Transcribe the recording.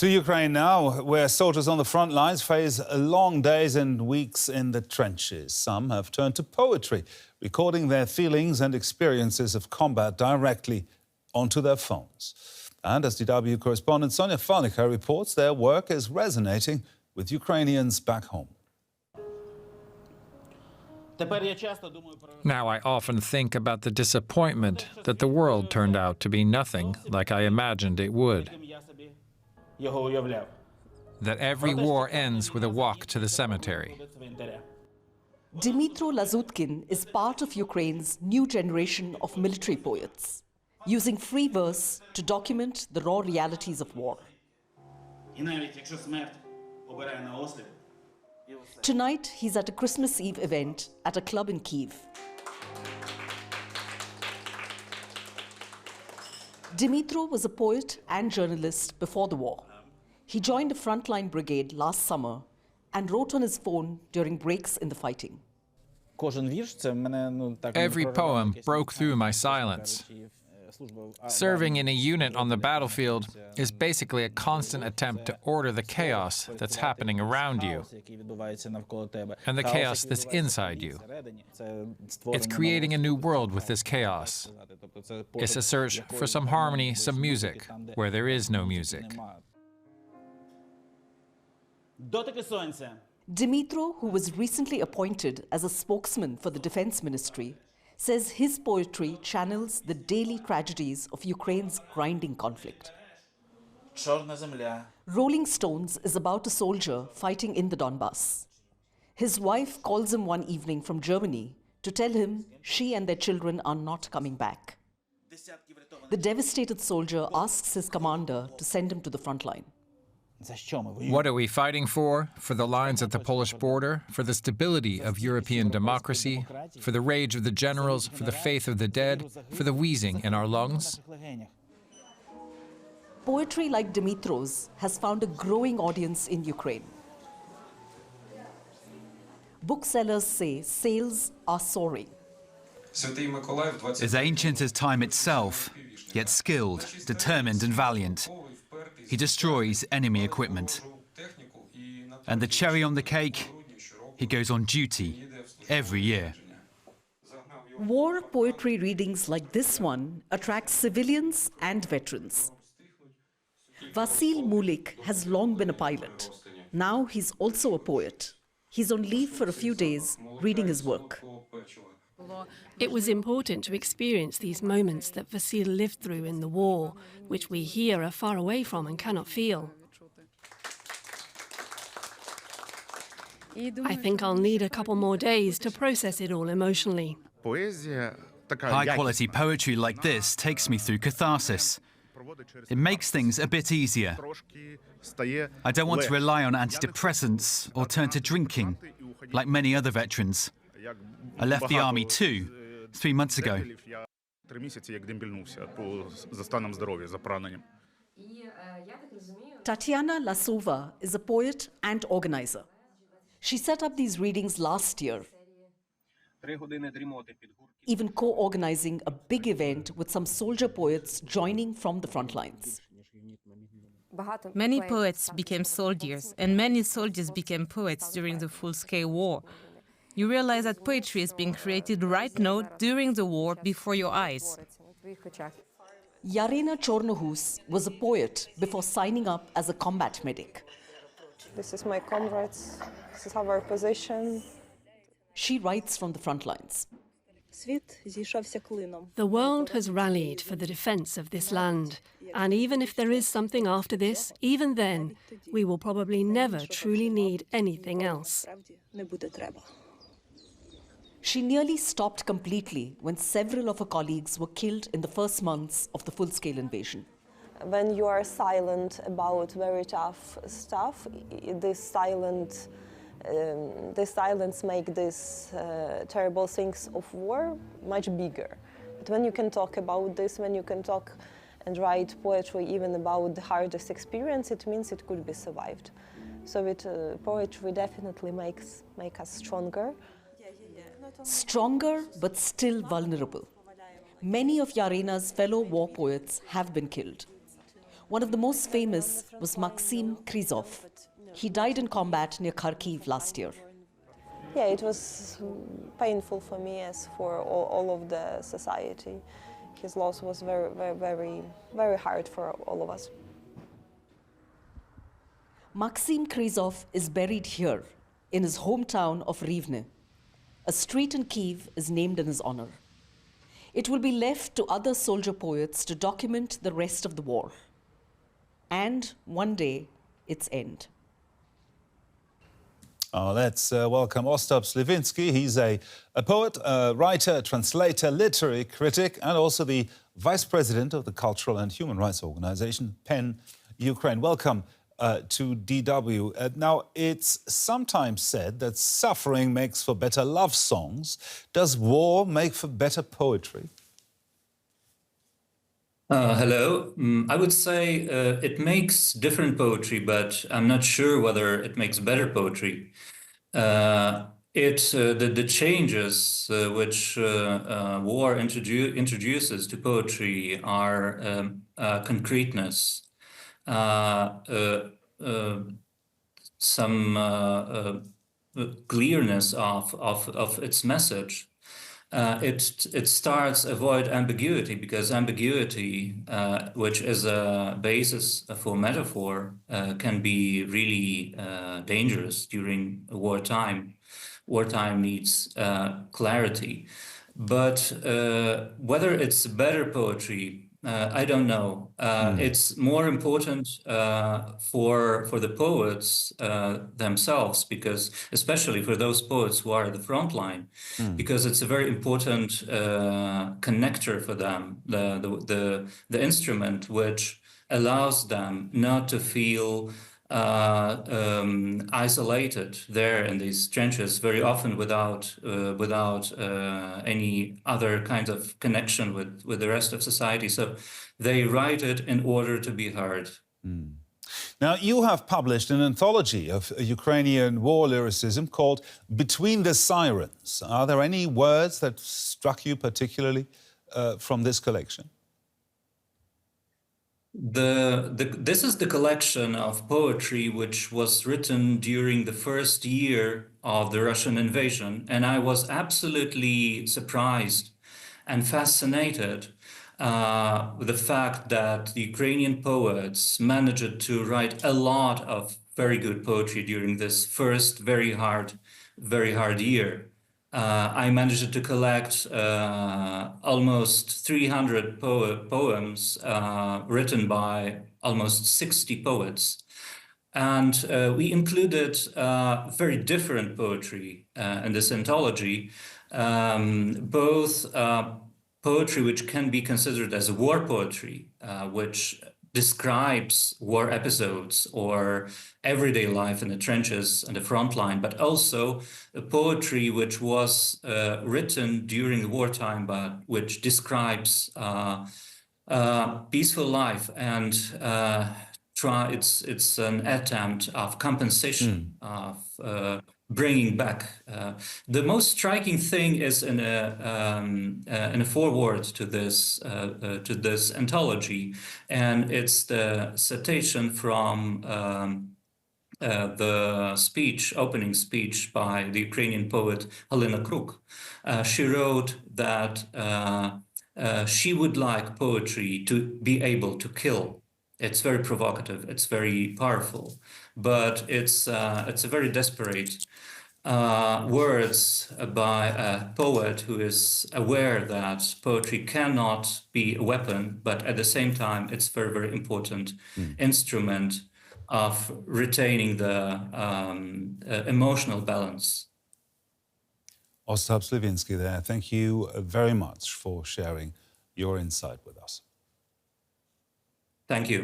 To Ukraine now, where soldiers on the front lines face long days and weeks in the trenches. Some have turned to poetry, recording their feelings and experiences of combat directly onto their phones. And as DW correspondent Sonia Phalnikar reports, their work is resonating with Ukrainians back home. Now I often think about the disappointment that the world turned out to be nothing like I imagined it would. That every war ends with a walk to the cemetery. Dmytro Lazutkin is part of Ukraine's new generation of military poets, using free verse to document the raw realities of war. Tonight, he's at a Christmas Eve event at a club in Kyiv. Dmytro was a poet and journalist before the war. He joined a frontline brigade last summer and wrote on his phone during breaks in the fighting. Every poem broke through my silence. Serving in a unit on the battlefield is basically a constant attempt to order the chaos that's happening around you and the chaos that's inside you. It's creating a new world with this chaos. It's a search for some harmony, some music, where there is no music. Dmytro, who was recently appointed as a spokesman for the Defense Ministry, says his poetry channels the daily tragedies of Ukraine's grinding conflict. Rolling Stones is about a soldier fighting in the Donbass. His wife calls him one evening from Germany to tell him she and their children are not coming back. The devastated soldier asks his commander to send him to the front line. What are we fighting for? For the lines at the Polish border? For the stability of European democracy? For the rage of the generals? For the faith of the dead? For the wheezing in our lungs? Poetry like Dmytro's has found a growing audience in Ukraine. Booksellers say sales are soaring. As ancient as time itself, yet skilled, determined and valiant. He destroys enemy equipment. And the cherry on the cake, he goes on duty every year. War poetry readings like this one attract civilians and veterans. Vasil Mulik has long been a pilot. Now he's also a poet. He's on leave for a few days, reading his work. It was important to experience these moments that Vasil lived through in the war, which we here are far away from and cannot feel. I think I'll need a couple more days to process it all emotionally. High-quality poetry like this takes me through catharsis. It makes things a bit easier. I don't want to rely on antidepressants or turn to drinking, like many other veterans. I left the army too, 3 months ago. Tatiana Lasova is a poet and organizer. She set up these readings last year, even co-organizing a big event with some soldier poets joining from the front lines. Many poets became soldiers, and many soldiers became poets during the full-scale war. You realize that poetry is being created right now during the war before your eyes. Yarina Chornohus was a poet before signing up as a combat medic. This is my comrades, this is our position. She writes from the front lines. The world has rallied for the defense of this land. And even if there is something after this, even then, we will probably never truly need anything else. She nearly stopped completely when several of her colleagues were killed in the first months of the full-scale invasion. When you are silent about very tough stuff, this silence make these terrible things of war much bigger. But when you can talk about this, when you can talk and write poetry even about the hardest experience, it means it could be survived. So poetry definitely makes us stronger. Stronger, but still vulnerable. Many of Yarina's fellow war poets have been killed. One of the most famous was Maxim Krizov. He died in combat near Kharkiv last year. Yeah, it was painful for me as for all of the society. His loss was very, very, very, very hard for all of us. Maxim Krizov is buried here in his hometown of Rivne. A street in Kyiv is named in his honor. It will be left to other soldier poets to document the rest of the war and one day its end. Let's welcome Ostap Slyvynsky. He's a poet, a writer, translator, literary critic, and also the vice president of the cultural and human rights organization PEN Ukraine. Welcome to DW. Now, it's sometimes said that suffering makes for better love songs. Does war make for better poetry? Hello. I would say it makes different poetry, but I'm not sure whether it makes better poetry. The changes which war introduces to poetry are concreteness, some clearness of its message. It starts avoid ambiguity, because ambiguity, which is a basis for metaphor, can be really dangerous during wartime. Wartime needs clarity. But whether it's better poetry, I don't know. It's more important for the poets themselves, because especially for those poets who are at the front line, because it's a very important connector for them, the instrument which allows them not to feel isolated there in these trenches, very often without any other kinds of connection with the rest of society. So they write it in order to be heard. Now, you have published an anthology of Ukrainian war lyricism called Between the Sirens. Are there any words that struck you particularly from this collection? This is the collection of poetry which was written during the first year of the Russian invasion, and I was absolutely surprised and fascinated with the fact that the Ukrainian poets managed to write a lot of very good poetry during this first very hard year. I managed to collect almost 300 poems written by almost 60 poets. And we included very different poetry in this anthology, both poetry which can be considered as war poetry, which describes war episodes or everyday life in the trenches and the front line, but also a poetry which was written during the wartime, but which describes peaceful life, and it's an attempt of compensation, of bringing back. The most striking thing is in a foreword to this anthology, and it's the citation from the opening speech by the Ukrainian poet Halina Kruk. She wrote that she would like poetry to be able to kill. It's very provocative, it's very powerful, but it's a very desperate words by a poet who is aware that poetry cannot be a weapon, but at the same time, it's a very, very important instrument of retaining the emotional balance. Ostap Slyvynsky there. Thank you very much for sharing your insight with us. Thank you.